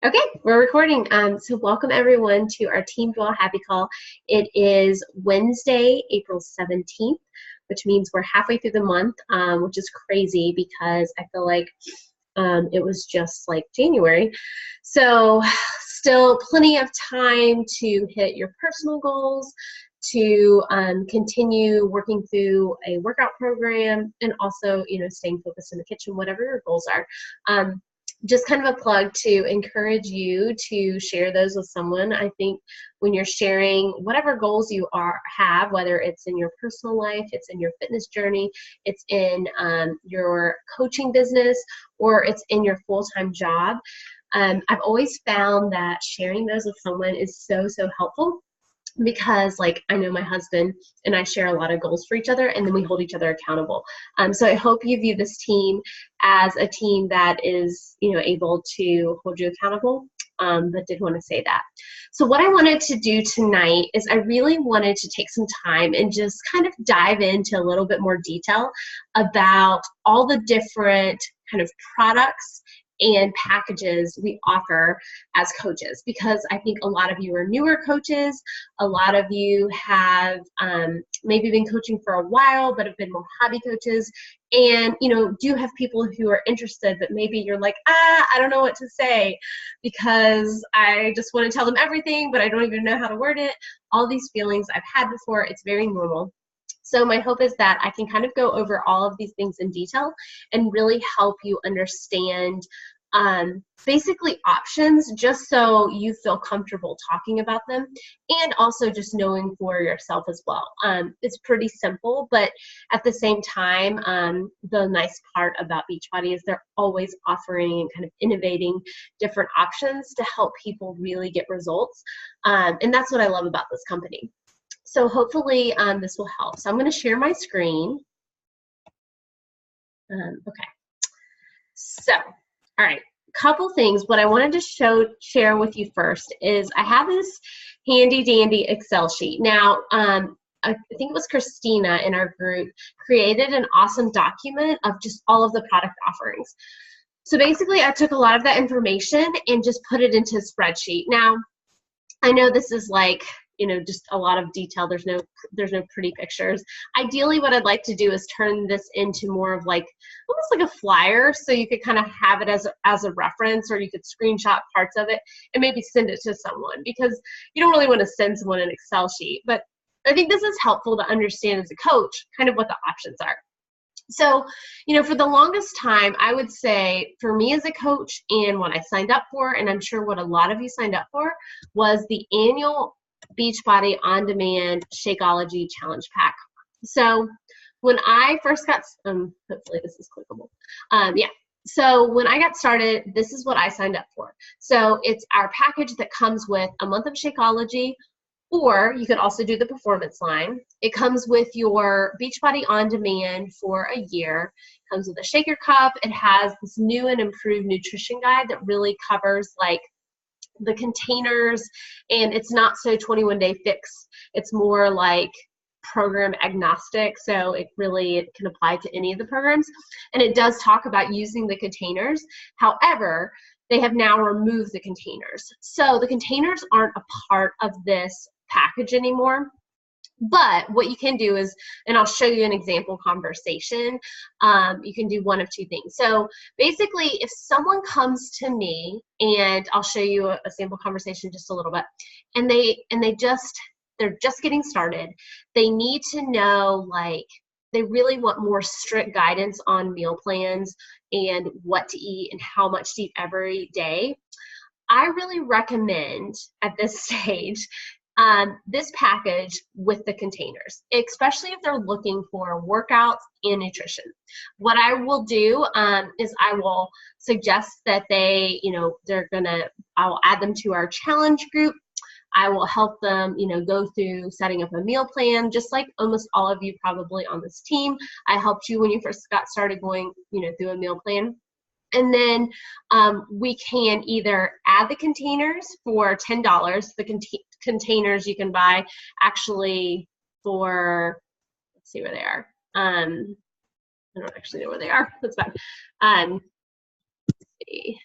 Okay, we're recording. So welcome everyone to our Team Dwell Happy Call. It is Wednesday, April 17th, which means we're halfway through the month, which is crazy because I feel like it was just like January. So still plenty of time to hit your personal goals, to continue working through a workout program, and also, staying focused in the kitchen, whatever your goals are. Just kind of a plug to encourage you to share those with someone. I think when you're sharing whatever goals you have, whether it's in your personal life, it's in your fitness journey, it's in your coaching business, or it's in your full-time job, I've always found that sharing those with someone is so helpful. Because I know my husband and I share a lot of goals for each other, and then we hold each other accountable. So I hope you view this team as a team that is, able to hold you accountable. But did want to say that. So what I wanted to do tonight is I really wanted to take some time and just kind of dive into a little bit more detail about all the different kind of products and packages we offer as coaches, because I think a lot of you are newer coaches. A lot of you have maybe been coaching for a while, but have been more hobby coaches, and do have people who are interested, but maybe you're like, I don't know what to say because I just want to tell them everything, but I don't even know how to word it. All these feelings I've had before. It's very normal. So my hope is that I can kind of go over all of these things in detail and really help you understand basically options, just so you feel comfortable talking about them, and also just knowing for yourself as well. It's pretty simple, but at the same time, the nice part about Beachbody is they're always offering and kind of innovating different options to help people really get results. And that's what I love about this company. So hopefully this will help. So I'm going to share my screen. Okay. So, all right. Couple things. What I wanted to share with you first is I have this handy dandy Excel sheet. Now, I think it was Christina in our group created an awesome document of just all of the product offerings. So basically, I took a lot of that information and just put it into a spreadsheet. Now, I know this is like, just a lot of detail. There's no pretty pictures. Ideally, what I'd like to do is turn this into more of like, almost like a flyer, so you could kind of have it as a reference, or you could screenshot parts of it and maybe send it to someone, because you don't really want to send someone an Excel sheet. But I think this is helpful to understand as a coach, kind of what the options are. So, for the longest time, I would say for me as a coach, and what I signed up for, and I'm sure what a lot of you signed up for, was the annual Beachbody On Demand Shakeology Challenge Pack. So when I first got, hopefully this is clickable. Yeah. So when I got started, this is what I signed up for. So it's our package that comes with a month of Shakeology, or you could also do the performance line. It comes with your Beachbody On Demand for a year. It comes with a shaker cup. It has this new and improved nutrition guide that really covers like the containers, and it's not so 21-day fix. It's more like program agnostic, so it can apply to any of the programs. And it does talk about using the containers. However, they have now removed the containers. So the containers aren't a part of this package anymore. But what you can do is, and I'll show you an example conversation, you can do one of two things. So basically, if someone comes to me, and I'll show you a sample conversation just a little bit, and they're just getting started, they need to know, like, they really want more strict guidance on meal plans and what to eat and how much to eat every day, I really recommend at this stage this package with the containers, especially if they're looking for workouts and nutrition. What I will do is I will suggest that I'll add them to our challenge group. I will help them, go through setting up a meal plan, just like almost all of you probably on this team. I helped you when you first got started going, through a meal plan. And then we can either add the containers for $10. The containers you can buy actually for, let's see where they are. I don't actually know where they are. That's fine. Let's see.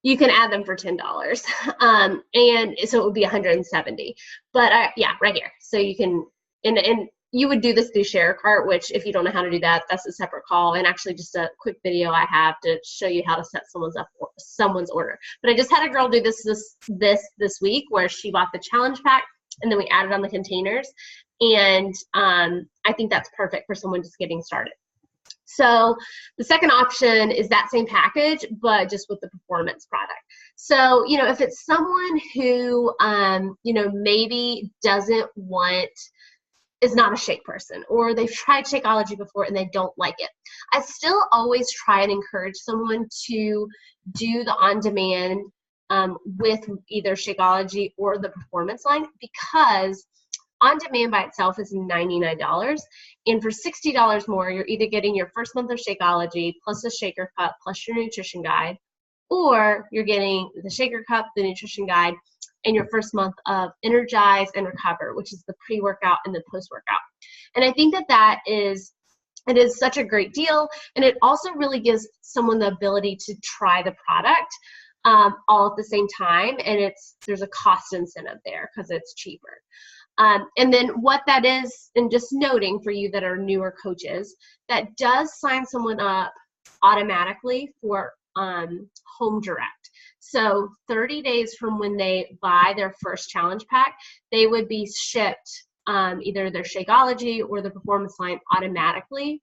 you can add them for $10. And so it would be 170. But yeah, right here. So you can, and you would do this through ShareCart, which if you don't know how to do that, that's a separate call, and actually just a quick video I have to show you how to set someone's order. But I just had a girl do this week where she bought the challenge pack and then we added on the containers. And I think that's perfect for someone just getting started. So the second option is that same package, but just with the performance product. So, you know, if it's someone who, you know, maybe is not a shake person, or they've tried Shakeology before and they don't like it, I still always try and encourage someone to do the on-demand with either Shakeology or the performance line, because on-demand by itself is $99, and for $60 more, you're either getting your first month of Shakeology plus a shaker cup plus your nutrition guide, or you're getting the shaker cup, the nutrition guide, and your first month of Energize and Recover, which is the pre-workout and the post-workout. And I think that it is such a great deal, and it also really gives someone the ability to try the product all at the same time, and there's a cost incentive there because it's cheaper. And then what that is, and just noting for you that are newer coaches, that does sign someone up automatically for Home Direct. So 30 days from when they buy their first challenge pack, they would be shipped either their Shakeology or the performance line automatically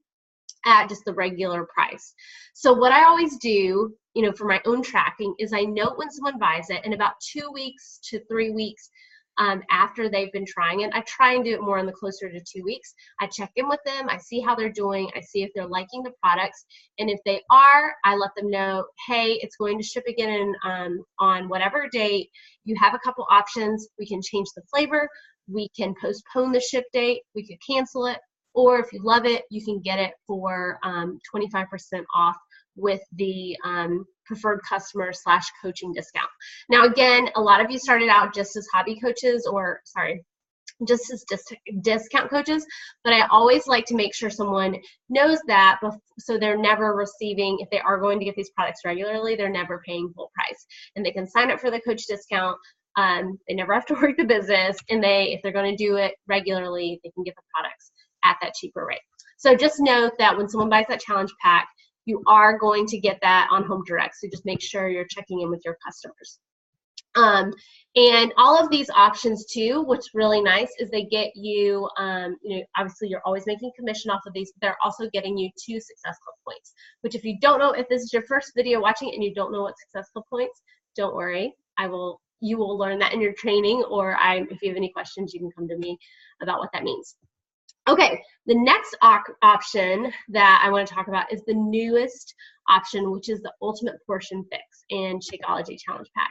at just the regular price. So what I always do, you know, for my own tracking is I note when someone buys it, and about 2 weeks to 3 weeks after they've been trying it, I try and do it more in the closer to 2 weeks. I check in with them, I see how they're doing, I see if they're liking the products, and if they are, I let them know, hey, it's going to ship again on whatever date. You have a couple options. We can change the flavor, we can postpone the ship date, we could cancel it, or if you love it, you can get it for 25% off with the preferred customer / coaching discount. Now, again, a lot of you started out just as hobby coaches, or sorry, just as discount coaches, but I always like to make sure someone knows that, so they're never receiving, if they are going to get these products regularly, they're never paying full price, and they can sign up for the coach discount. They never have to work the business, and if they're going to do it regularly, they can get the products at that cheaper rate. So just note that when someone buys that challenge pack, you are going to get that on Home Direct. So just make sure you're checking in with your customers. And all of these options too, what's really nice is they get you, you know, obviously you're always making commission off of these, but they're also getting you 2 Success Club points, which if you don't know, if this is your first video watching and you don't know what Success Club points, don't worry. You will learn that in your training, or if you have any questions, you can come to me about what that means. Okay, the next option that I want to talk about is the newest option, which is the Ultimate Portion Fix and Shakeology Challenge Pack.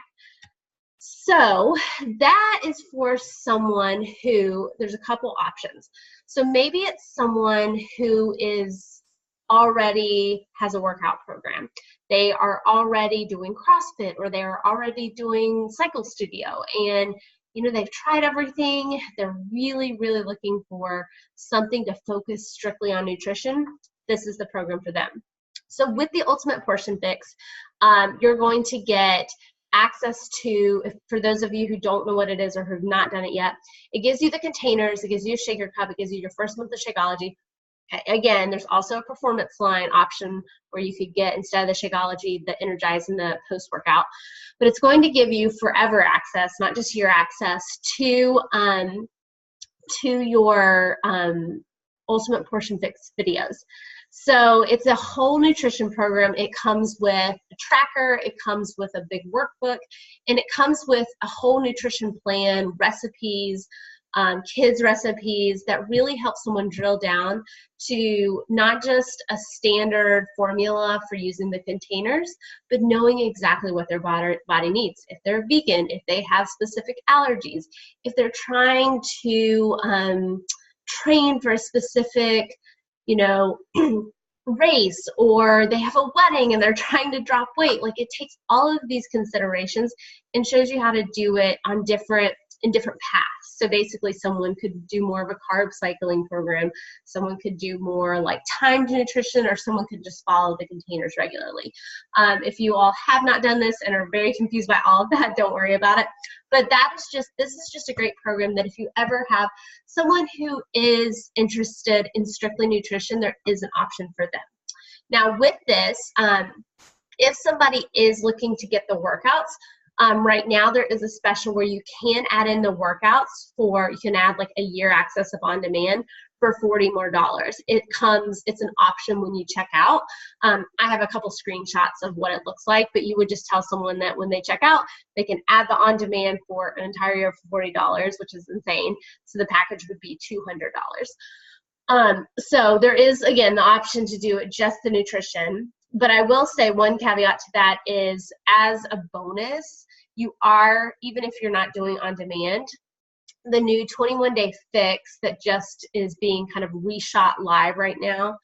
So that is for someone who, there's a couple options. So maybe it's someone who already has a workout program. They are already doing CrossFit, or they are already doing Cycle Studio, and you know, they've tried everything. They're really, really looking for something to focus strictly on nutrition. This is the program for them. So with the Ultimate Portion Fix, you're going to get access to, for those of you who don't know what it is or who have not done it yet, it gives you the containers, it gives you a shaker cup, it gives you your first month of Shakeology. Again, there's also a performance line option where you could get, instead of the Shakeology, the Energize and the post-workout. But it's going to give you forever access, not just year access, to your Ultimate Portion Fix videos. So it's a whole nutrition program. It comes with a tracker, it comes with a big workbook, and it comes with a whole nutrition plan, recipes, kids recipes that really help someone drill down to not just a standard formula for using the containers, but knowing exactly what their body needs. If they're vegan, if they have specific allergies, if they're trying to train for a specific, you know, race, or they have a wedding and they're trying to drop weight. Like, it takes all of these considerations and shows you how to do it on in different paths. So basically someone could do more of a carb cycling program, someone could do more like timed nutrition, or someone could just follow the containers regularly. If you all have not done this and are very confused by all of that, don't worry about it. But this is just a great program that if you ever have someone who is interested in strictly nutrition, there is an option for them. Now with this, if somebody is looking to get the workouts, right now there is a special where you can add in the workouts you can add like a year access of On Demand for $40 more. It's an option when you check out. I have a couple screenshots of what it looks like, but you would just tell someone that when they check out, they can add the On Demand for an entire year for $40, which is insane. So the package would be $200. So there is, again, the option to do it just the nutrition. But I will say one caveat to that is, as a bonus, you are, even if you're not doing On Demand, the new 21-day fix that just is being kind of reshot live right now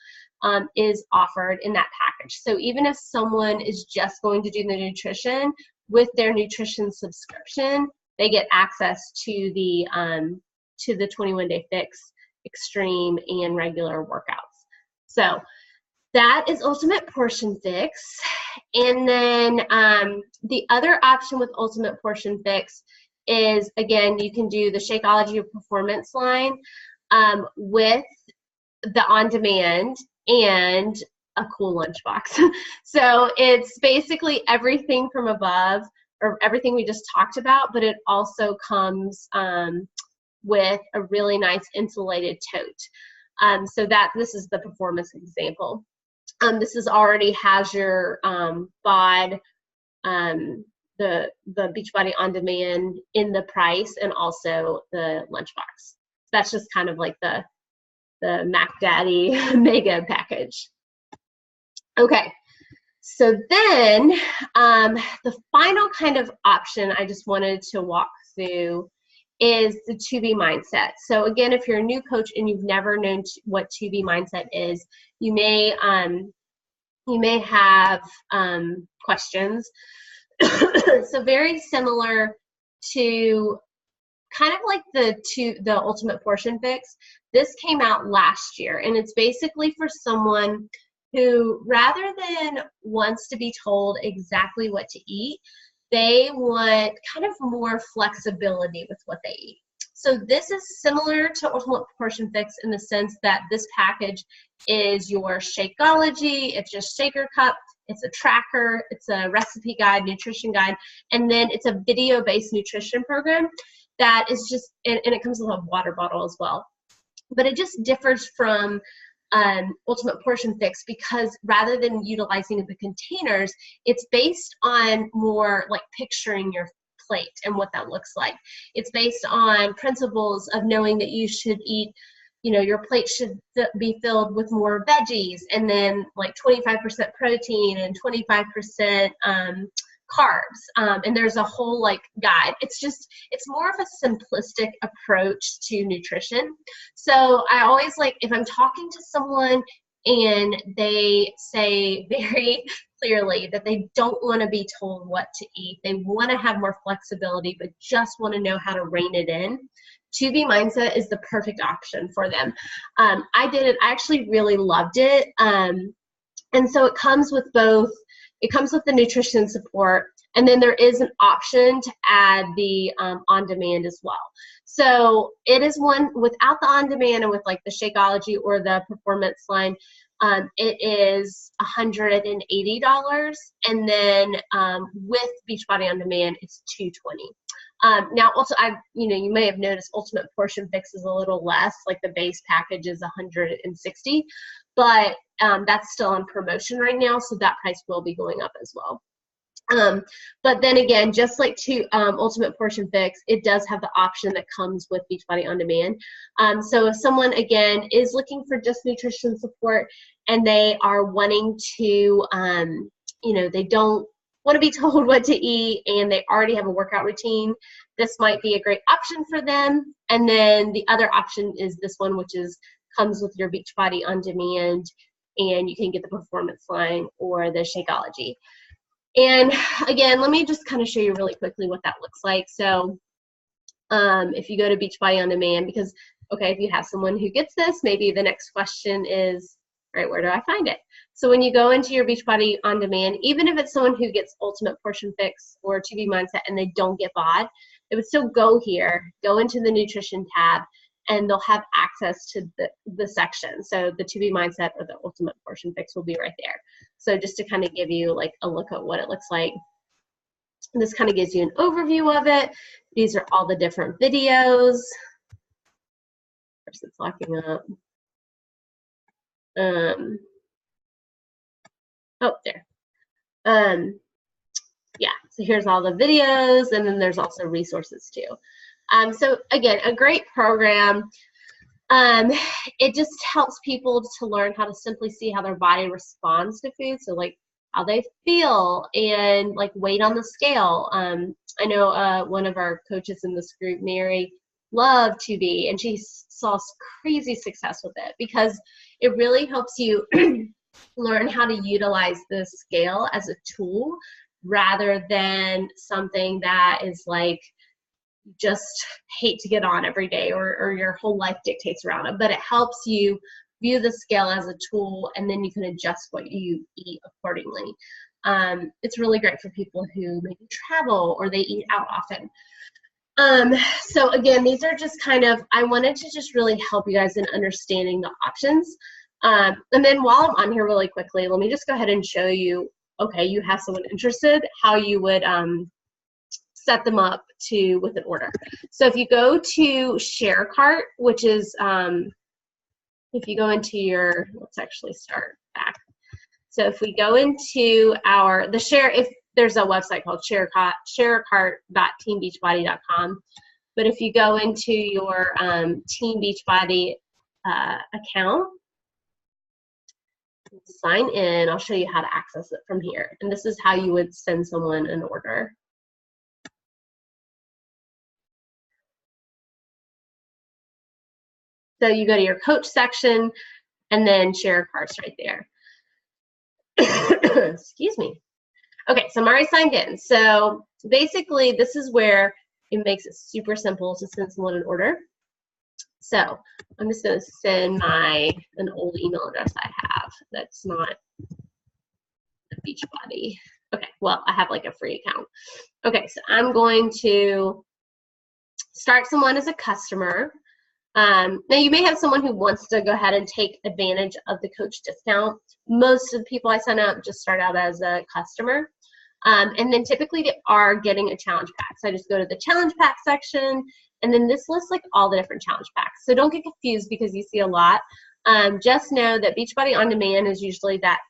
is offered in that package. So even if someone is just going to do the nutrition, with their nutrition subscription, they get access to the 21-day fix, extreme, and regular workouts. So that is Ultimate Portion Fix. And then the other option with Ultimate Portion Fix is, again, you can do the Shakeology Performance line with the On Demand and a cool lunchbox. So it's basically everything from above, or everything we just talked about, but it also comes with a really nice insulated tote. So this is the performance example. This already has your BOD, the Beachbody On Demand in the price, and also the lunchbox. That's just kind of like the Mac Daddy mega package. Okay, so then the final kind of option I just wanted to walk through is the 2B mindset. So again, if you're a new coach and you've never known what 2B mindset is, you may have questions. So very similar to kind of like the Ultimate Portion Fix. This came out last year, and it's basically for someone who, rather than wants to be told exactly what to eat, they want kind of more flexibility with what they eat. So this is similar to Ultimate Portion Fix in the sense that this package is your Shakeology, it's your shaker cup, it's a tracker, it's a recipe guide, nutrition guide, and then it's a video-based nutrition program that is just, and it comes with a water bottle as well. But it just differs from Ultimate Portion Fix because rather than utilizing the containers, it's based on more like picturing your plate and what that looks like. It's based on principles of knowing that you should eat, your plate should be filled with more veggies, and then like 25% protein and 25% carbs, and there's a whole like guide. It's more of a simplistic approach to nutrition. So I always like, if I'm talking to someone and they say very clearly that they don't want to be told what to eat, they want to have more flexibility but just want to know how to rein it in, 2B Mindset is the perfect option for them. I did it. I actually really loved it. And so it comes with both. It comes with the nutrition support, and then there is an option to add the On Demand as well. So it is one without the On Demand and with like the Shakeology or the Performance line. It is $180, and then with Beachbody On Demand, it's $220. Now, also, you may have noticed Ultimate Portion Fix is a little less. Like the base package is $160, but that's still on promotion right now, so that price will be going up as well. But then again, just like Ultimate Portion Fix, it does have the option that comes with Beachbody On Demand. So if someone, again, is looking for just nutrition support and they are wanting to, they don't want to be told what to eat and they already have a workout routine, this might be a great option for them. And then the other option is this one, which comes with your Beachbody On Demand, and you can get the Performance line or the Shakeology. And again, let me just kind of show you really quickly what that looks like. So if you go to Beachbody On Demand, because, okay, if you have someone who gets this, maybe the next question is, all right, where do I find it? So when you go into your Beachbody On Demand, even if it's someone who gets Ultimate Portion Fix or 2B Mindset and they don't get BOD, it would still go here, go into the nutrition tab, and they'll have access to the section. So the 2B Mindset or the Ultimate Portion Fix will be right there. So just to kind of give you like a look at what it looks like. This kind of gives you an overview of it. These are all the different videos. Of course, it's locking up. Oh, there. Yeah, so here's all the videos, and then there's also resources too. So again, a great program. It just helps people to learn how to simply see how their body responds to food. So like how they feel and like weight on the scale. I know one of our coaches in this group, Mary, loved 2B, and she saw crazy success with it because it really helps you learn how to utilize the scale as a tool rather than something that is like just hate to get on every day or your whole life dictates around it. But it helps you view the scale as a tool, and then you can adjust what you eat accordingly. It's really great for people who maybe travel or they eat out often. So again, these are just kind of, I wanted to just really help you guys in understanding the options. And then while I'm on here really quickly, let me just go ahead and show you, okay, you have someone interested, how you would set them up with an order. So if you go to ShareCart, which is, if you go into your, let's actually start back. So if we go into if there's a website called sharecart.teambeachbody.com. But if you go into your Team Beachbody account, sign in, I'll show you how to access it from here. And this is how you would send someone an order. So you go to your coach section and then ShareCart's right there. Excuse me. Okay, so I'm already signed in. So basically, this is where it makes it super simple to send someone an order. So I'm just going to send an old email address I have that's not a Beachbody. Okay, well, I have like a free account. Okay, so I'm going to start someone as a customer. Now you may have someone who wants to go ahead and take advantage of the coach discount. Most of the people I sign up just start out as a customer. And then typically they are getting a challenge pack. So I just go to the challenge pack section, and then this lists like all the different challenge packs. So don't get confused because you see a lot. Just know that Beachbody On Demand is usually that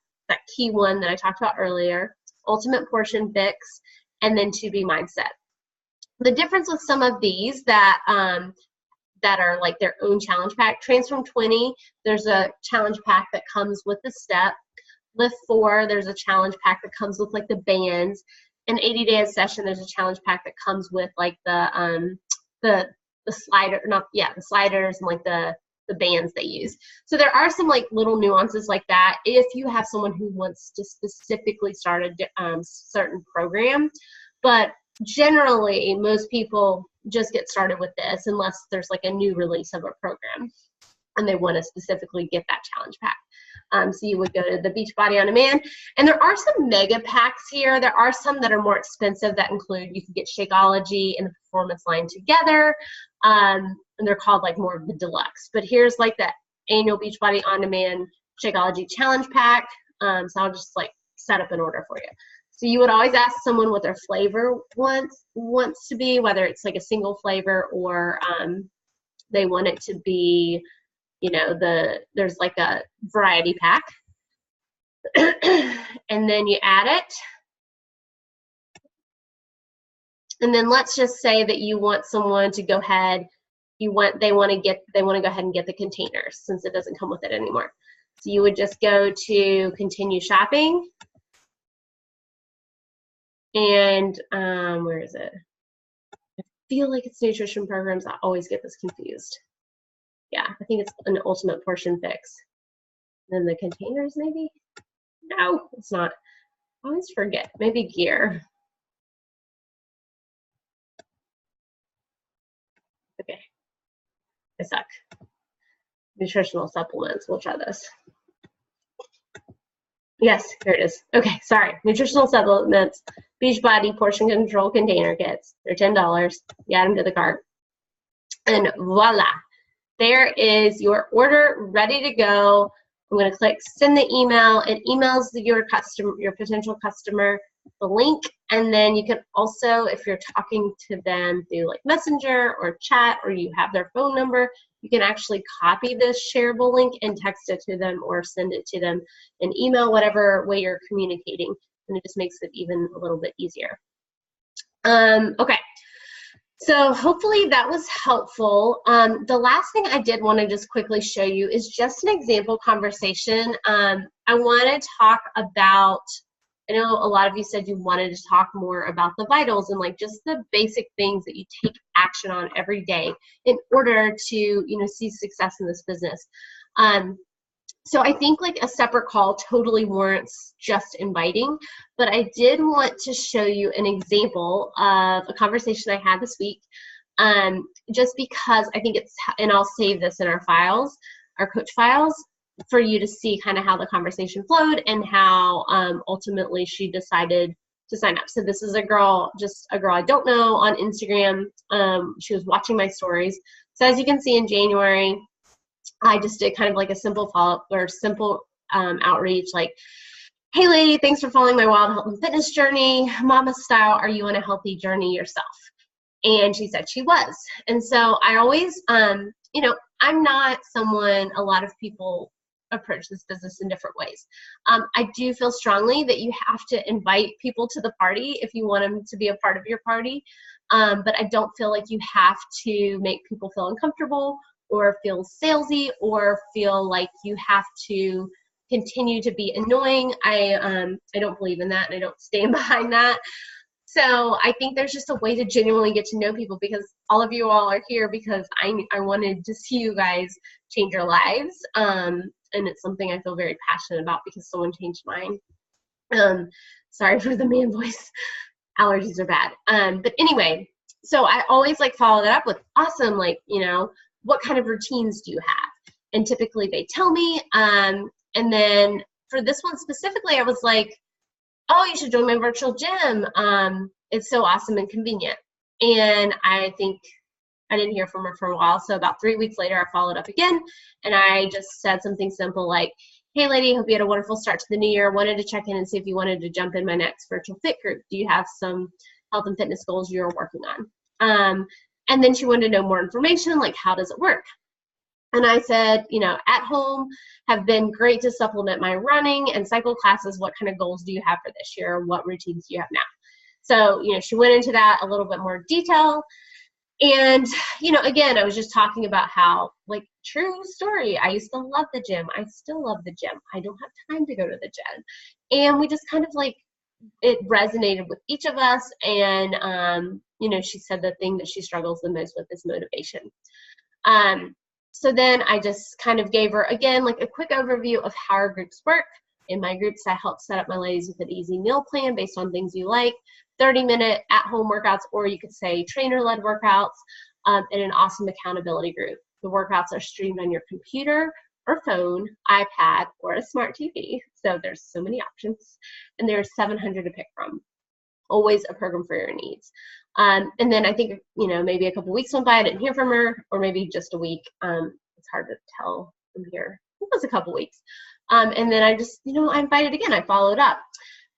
key one that I talked about earlier, Ultimate Portion Fix, and then 2B Mindset. The difference with some of these that are like their own challenge pack, Transform 20, there's a challenge pack that comes with the step. Lift 4, there's a challenge pack that comes with like the bands. An 80-day session, there's a challenge pack that comes with like the slider, the sliders and like the bands they use. So there are some like little nuances like that if you have someone who wants to specifically start a certain program. But generally, most people just get started with this unless there's like a new release of a program and they want to specifically get that challenge pack. So you would go to the Beachbody On Demand. And there are some mega packs here. There are some that are more expensive that include, you can get Shakeology and the Performance line together. And they're called like more of the deluxe. But here's like the annual Beachbody On Demand Shakeology Challenge Pack. So I'll just like set up an order for you. So you would always ask someone what their flavor wants to be, whether it's like a single flavor or they want it to be, you know, there's like a variety pack. And then you add it. And then let's just say that you want someone to go ahead, they want to go ahead and get the containers since it doesn't come with it anymore. So you would just go to continue shopping. And where is it? I feel like it's nutrition programs. I always get this confused. Yeah, I think it's an Ultimate Portion Fix. And then the containers, maybe? No, it's not. I always forget. Maybe gear. I suck. Nutritional supplements. We'll try this. Yes, here it is. Okay, sorry. Nutritional supplements, Beachbody portion control container kits. They're $10. You add them to the cart. And voila, there is your order ready to go. I'm going to click send the email. It emails your potential customer the link, and then you can also, if you're talking to them through like Messenger or chat, or you have their phone number, you can actually copy this shareable link and text it to them or send it to them in email, whatever way you're communicating, and it just makes it even a little bit easier. Okay. So hopefully that was helpful. The last thing I did want to just quickly show you is just an example conversation. I want to talk about, I know a lot of you said you wanted to talk more about the vitals and like just the basic things that you take action on every day in order to, you know, see success in this business. So I think like a separate call totally warrants just inviting, but I did want to show you an example of a conversation I had this week, just because I think it's, and I'll save this in our files, our coach files, for you to see kind of how the conversation flowed and how ultimately she decided to sign up. So this is a girl, just a girl I don't know on Instagram. She was watching my stories. So as you can see in January, I just did kind of like a simple follow-up or simple outreach like, hey lady, thanks for following my wild health and fitness journey. Mama style, are you on a healthy journey yourself? And she said she was. And so I always, you know, I'm not someone, a lot of people approach this business in different ways. I do feel strongly that you have to invite people to the party if you want them to be a part of your party. But I don't feel like you have to make people feel uncomfortable or feel salesy or feel like you have to continue to be annoying. I don't believe in that, and I don't stand behind that. So I think there's just a way to genuinely get to know people, because all of you all are here because I wanted to see you guys change your lives. And it's something I feel very passionate about because someone changed mine. Sorry for the man voice. Allergies are bad. But anyway, so I always like follow that up with awesome, like, you know, what kind of routines do you have? And typically they tell me. And then for this one specifically, I was like, oh, you should join my virtual gym. It's so awesome and convenient. And I think I didn't hear from her for a while. So about 3 weeks later, I followed up again. And I just said something simple like, hey lady, hope you had a wonderful start to the new year. Wanted to check in and see if you wanted to jump in my next virtual fit group. Do you have some health and fitness goals you're working on? And then she wanted to know more information, like how does it work? And I said, you know, at home have been great to supplement my running and cycle classes. What kind of goals do you have for this year? What routines do you have now? So, you know, she went into that a little bit more detail. And, you know, again, I was just talking about how, like, true story, I used to love the gym. I still love the gym. I don't have time to go to the gym. And we just kind of like, it resonated with each of us. And, you know, she said the thing that she struggles the most with is motivation. So then I just kind of gave her, again, like a quick overview of how our groups work. In my groups, I help set up my ladies with an easy meal plan based on things you like, 30-minute at-home workouts, or you could say trainer-led workouts, and an awesome accountability group. The workouts are streamed on your computer or phone, iPad, or a smart TV. So there's so many options, and there's 700 to pick from. Always a program for your needs. And then I think, you know, maybe a couple weeks went by, I didn't hear from her, or maybe just a week. It's hard to tell from here. It was a couple weeks. And then I just, you know, I invited again, I followed up.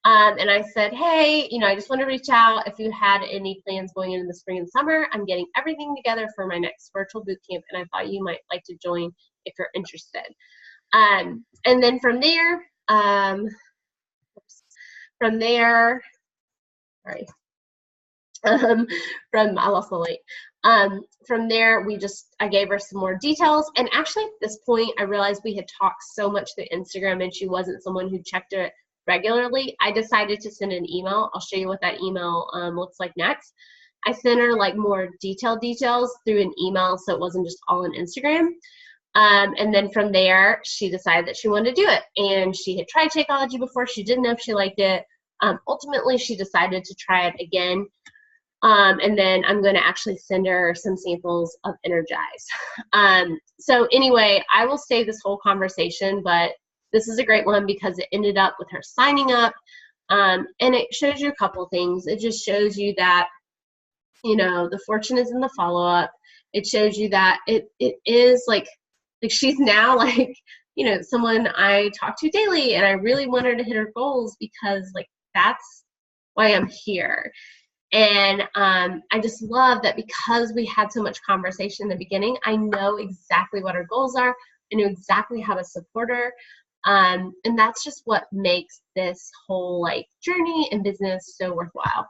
And I said, hey, you know, I just want to reach out if you had any plans going into the spring and summer. I'm getting everything together for my next virtual boot camp, and I thought you might like to join if you're interested. And then from there, sorry. I lost the light. From there, I gave her some more details. And actually at this point, I realized we had talked so much through Instagram and she wasn't someone who checked it regularly. I decided to send an email. I'll show you what that email looks like next. I sent her like more detailed details through an email, so it wasn't just all on Instagram. And then from there, she decided that she wanted to do it. And she had tried Shakeology before. She didn't know if she liked it. Ultimately, she decided to try it again. And then I'm going to actually send her some samples of Energize. So anyway, I will save this whole conversation, but this is a great one because it ended up with her signing up. And it shows you a couple things. It just shows you that, you know, the fortune is in the follow-up. It shows you that it is like she's now like, you know, someone I talk to daily, and I really want her to hit her goals because like that's why I'm here. And I just love that because we had so much conversation in the beginning, I know exactly what her goals are. I know exactly how to support her. And that's just what makes this whole like journey and business so worthwhile.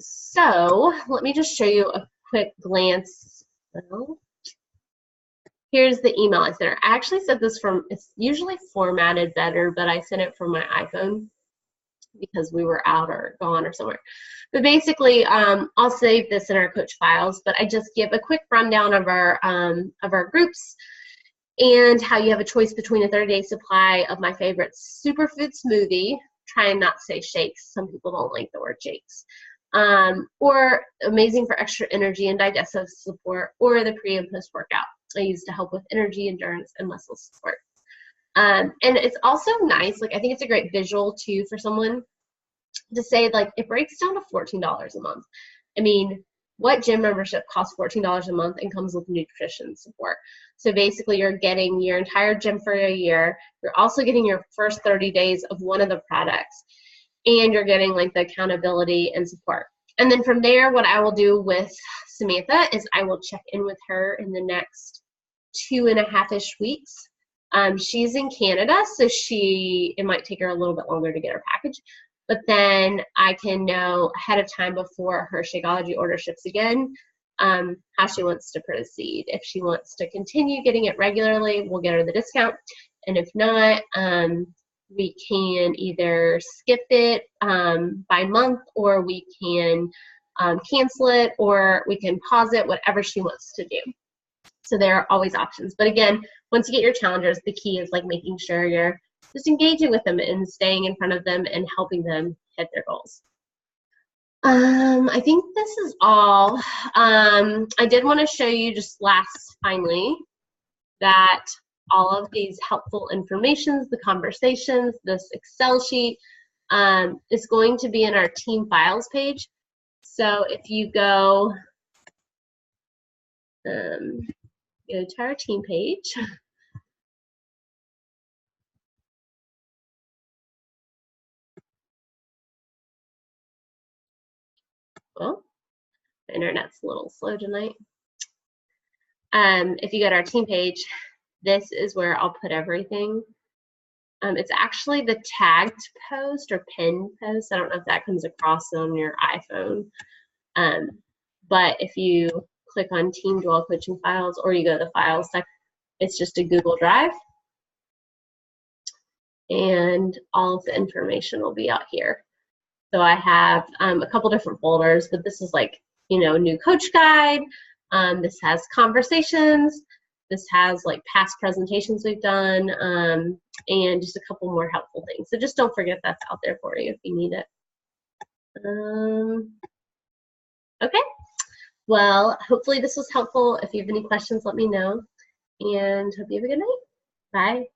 So let me just show you a quick glance. Well, here's the email I sent her. I actually sent this from, it's usually formatted better, but I sent it from my iPhone because we were out or gone or somewhere. But basically, I'll save this in our coach files, but I just give a quick rundown of our groups and how you have a choice between a 30-day supply of my favorite superfood smoothie, trying not to say shakes, some people don't like the word shakes, or amazing for extra energy and digestive support, or the pre and post workout I use to help with energy, endurance, and muscle support. And it's also nice, like I think it's a great visual too for someone to say like it breaks down to $14 a month. I mean, what gym membership costs $14 a month and comes with nutrition support? So basically you're getting your entire gym for a year, you're also getting your first 30 days of one of the products, and you're getting like the accountability and support. And then from there, what I will do with Samantha is I will check in with her in the next 2.5-ish weeks. She's in Canada, so it might take her a little bit longer to get her package, but then I can know ahead of time before her Shakeology order ships again, how she wants to proceed. If she wants to continue getting it regularly, we'll get her the discount, and if not, we can either skip it by month, or we can cancel it, or we can pause it, whatever she wants to do. So there are always options. But again, once you get your challengers, the key is like making sure you're just engaging with them and staying in front of them and helping them hit their goals. I think this is all. I did want to show you just finally, that all of these helpful informations, the conversations, this Excel sheet is going to be in our team files page. So if you go to our team page, well, the internet's a little slow tonight. If you go to our team page, this is where I'll put everything. It's actually the tagged post or pinned post. I don't know if that comes across on your iPhone. But if you click on Team Dwell Coaching Files, or you go to the Files section, it's just a Google Drive. And all of the information will be out here. So I have a couple different folders, but this is like, you know, new coach guide. This has conversations. This has like past presentations we've done, and just a couple more helpful things. So just don't forget that's out there for you if you need it. Okay. Well, hopefully this was helpful. If you have any questions, let me know. And hope you have a good night. Bye.